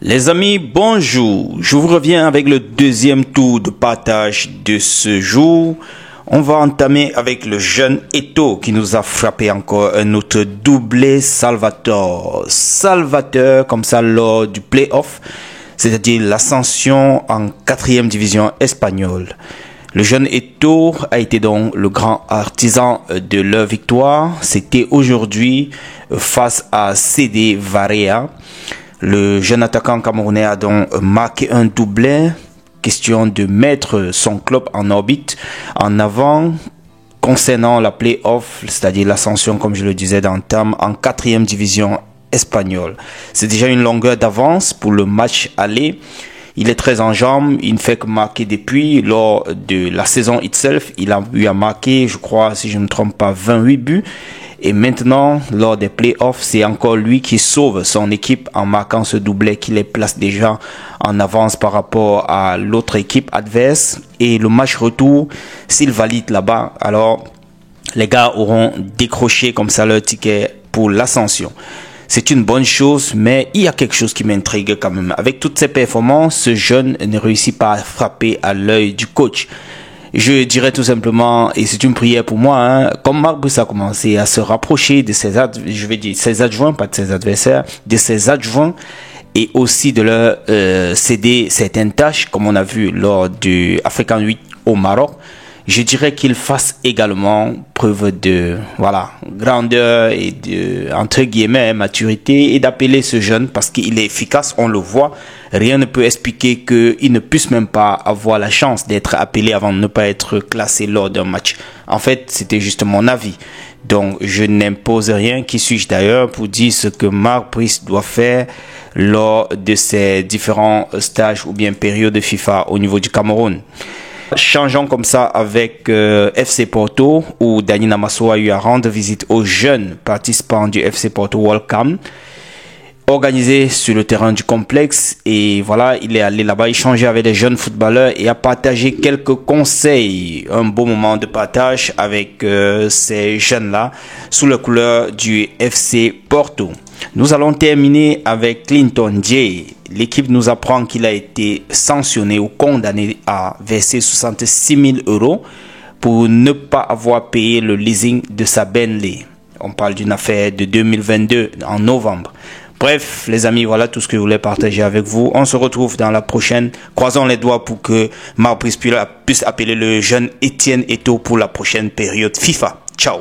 Les amis, bonjour. Je vous reviens avec le deuxième tour de partage de ce jour. On va entamer avec le jeune Eto'o qui nous a frappé encore un autre doublé Salvatore. Salvatore comme ça lors du play-off, c'est-à-dire l'ascension en 4e division espagnole. Le jeune Eto'o a été donc le grand artisan de leur victoire. C'était aujourd'hui face à CD Varea. Le jeune attaquant camerounais a donc marqué un doublé, question de mettre son club en orbite, en avant, concernant la play-off, c'est-à-dire l'ascension, comme je le disais d'entame, en 4e division espagnole. C'est déjà une longueur d'avance pour le match aller. Il est très en jambes, il ne fait que marquer depuis. Lors de la saison itself, il a eu à marquer, je crois, si je ne me trompe pas, 28 buts. Et maintenant, lors des playoffs, c'est encore lui qui sauve son équipe en marquant ce doublé qui les place déjà en avance par rapport à l'autre équipe adverse. Et le match retour, s'il valide là-bas, alors les gars auront décroché comme ça leur ticket pour l'ascension. C'est une bonne chose, mais il y a quelque chose qui m'intrigue quand même. Avec toutes ces performances, ce jeune ne réussit pas à frapper à l'œil du coach. Je dirais tout simplement, et c'est une prière pour moi, comme Marc Brice a commencé à se rapprocher de ses adjoints, pas de ses adversaires, de ses adjoints, et aussi de leur céder certaines tâches, comme on a vu lors du African 8 au Maroc. Je dirais qu'il fasse également preuve de grandeur et de, entre guillemets, maturité, et d'appeler ce jeune parce qu'il est efficace, on le voit. Rien ne peut expliquer qu'il ne puisse même pas avoir la chance d'être appelé avant de ne pas être classé lors d'un match. En fait, c'était juste mon avis. Donc, je n'impose rien. Qui suis-je d'ailleurs pour dire ce que Marc Brice doit faire lors de ses différents stages ou bien périodes de FIFA au niveau du Cameroun. Changeons comme ça avec FC Porto où Dani Namasso a eu à rendre visite aux jeunes participants du FC Porto World Cup organisé sur le terrain du complexe, et voilà, il est allé là-bas échanger avec des jeunes footballeurs et a partagé quelques conseils. Un beau moment de partage avec ces jeunes-là sous la couleur du FC Porto. Nous allons terminer avec Clinton Jay. L'équipe nous apprend qu'il a été sanctionné ou condamné à verser 66 000 € pour ne pas avoir payé le leasing de sa Bentley. On parle d'une affaire de 2022, en novembre. Bref, les amis, voilà tout ce que je voulais partager avec vous. On se retrouve dans la prochaine. Croisons les doigts pour que Marc Brice puisse appeler le jeune Etienne Eto'o pour la prochaine période FIFA. Ciao.